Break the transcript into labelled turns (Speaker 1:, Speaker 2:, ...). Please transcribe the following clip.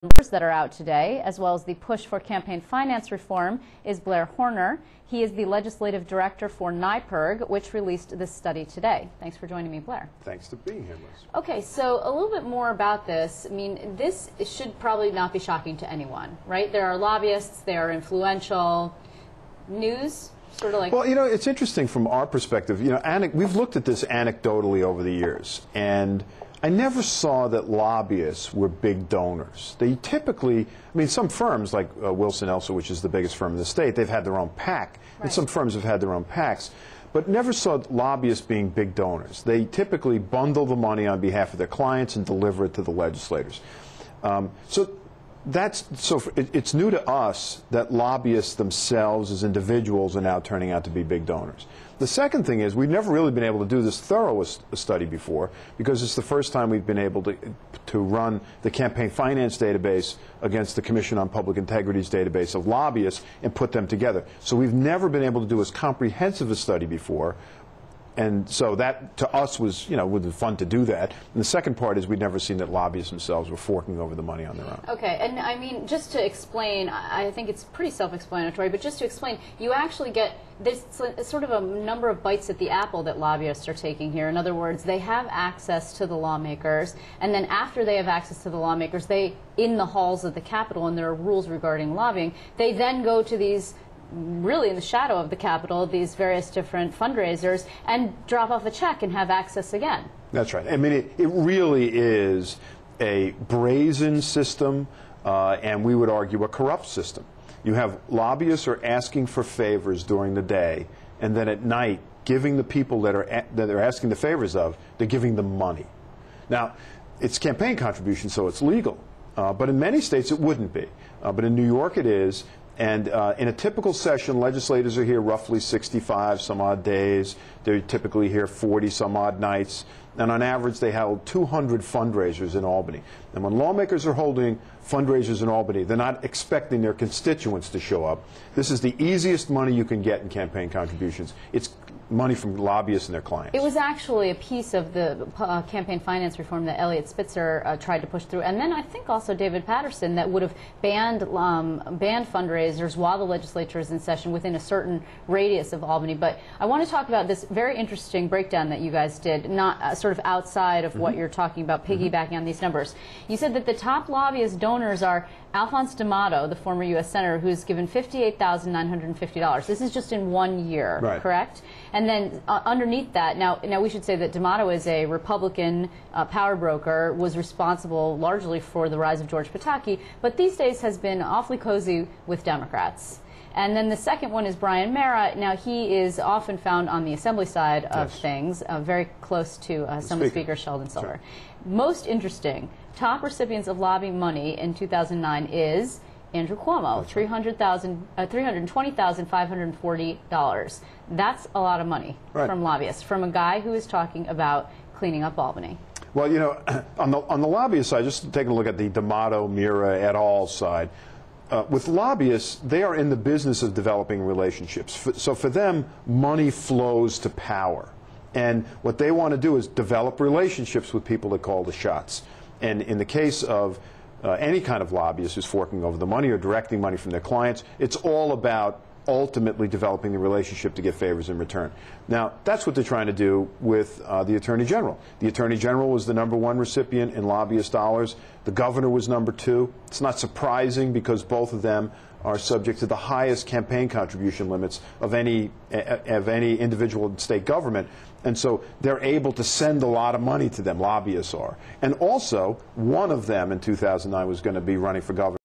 Speaker 1: numbers that are out today, as well as the push for campaign finance reform, is Blair Horner. He is the legislative director for NYPIRG, which released this study today. Thanks for joining me, Blair.
Speaker 2: Thanks for being here, Liz.
Speaker 1: Okay, so a little bit more about this. I mean, this should probably not be shocking to anyone, right? There are lobbyists, they are influential. News, sort of like...
Speaker 2: Well, you know, it's interesting from our perspective. You know, we've looked at this anecdotally over the years, and I never saw that lobbyists were big donors. They typically, I mean, some firms like Wilson Elsa, which is the biggest firm in the state, they've had their own PAC, right. And some firms have had their own PACs, but never saw lobbyists being big donors. They typically bundle the money on behalf of their clients and deliver it to the legislators. It's new to us that lobbyists themselves as individuals are now turning out to be big donors. The second thing is we've never really been able to do this thorough study before because it's the first time we've been able to run the campaign finance database against the Commission on Public Integrity's database of lobbyists and put them together. So we've never been able to do as comprehensive a study before. And so that, to us, was, you know, would be fun to do that. And the second part is we'd never seen that lobbyists themselves were forking over the money on their own.
Speaker 1: Okay, and I mean, just to explain, I think it's pretty self-explanatory, but just to explain, you actually get, there's sort of a number of bites at the apple that lobbyists are taking here. In other words, they have access to the lawmakers, and then after they have access to the lawmakers, they, in the halls of the Capitol, and there are rules regarding lobbying, they then go to these, really in the shadow of the Capitol, these various different fundraisers, and drop off a check and have access again.
Speaker 2: That's right. I mean, it really is a brazen system, and we would argue a corrupt system. You have lobbyists are asking for favors during the day, and then at night, giving the people that they're asking the favors of, they're giving them money. Now, it's campaign contribution, so it's legal. But in many states, it wouldn't be. But in New York, it is. And in a typical session, legislators are here roughly 65 some odd days. They're typically here 40 some odd nights. And on average, they held 200 fundraisers in Albany. And when lawmakers are holding fundraisers in Albany, they're not expecting their constituents to show up. This is the easiest money you can get in campaign contributions. It's money from lobbyists and their clients.
Speaker 1: It was actually a piece of the campaign finance reform that Eliot Spitzer tried to push through, and then I think also David Patterson, that would have banned fundraisers while the legislature is in session within a certain radius of Albany. But I want to talk about this very interesting breakdown that you guys did, not sort of outside of what you're talking about, piggybacking on these numbers. You said that the top lobbyist donors are Alphonse D'Amato, the former U.S. Senator, who's given $58,950. This is just in 1 year,
Speaker 2: right.
Speaker 1: Correct? And then underneath that, now we should say that D'Amato is a Republican power broker, was responsible largely for the rise of George Pataki, but these days has been awfully cozy with Democrats. And then the second one is Brian Mara. Now, he is often found on the Assembly side of things, very close to Assembly Speaker Sheldon Silver. Sure. Most interesting, top recipients of lobbying money in 2009 is Andrew Cuomo, $320,540. That's a lot of money from lobbyists, from a guy who is talking about cleaning up Albany.
Speaker 2: Well, you know, on the lobbyist side, just taking a look at the D'Amato, Mira, et al. Side, with lobbyists, they are in the business of developing relationships. So for them, money flows to power. And what they want to do is develop relationships with people that call the shots. And in the case of any kind of lobbyist who's forking over the money or directing money from their clients, it's all about ultimately developing the relationship to get favors in return. Now, that's what they're trying to do with the Attorney General. The Attorney General was the #1 recipient in lobbyist dollars. The governor was #2. It's not surprising because both of them are subject to the highest campaign contribution limits of any individual state government. And so they're able to send a lot of money to them, lobbyists are. And also, one of them in 2009 was going to be running for governor.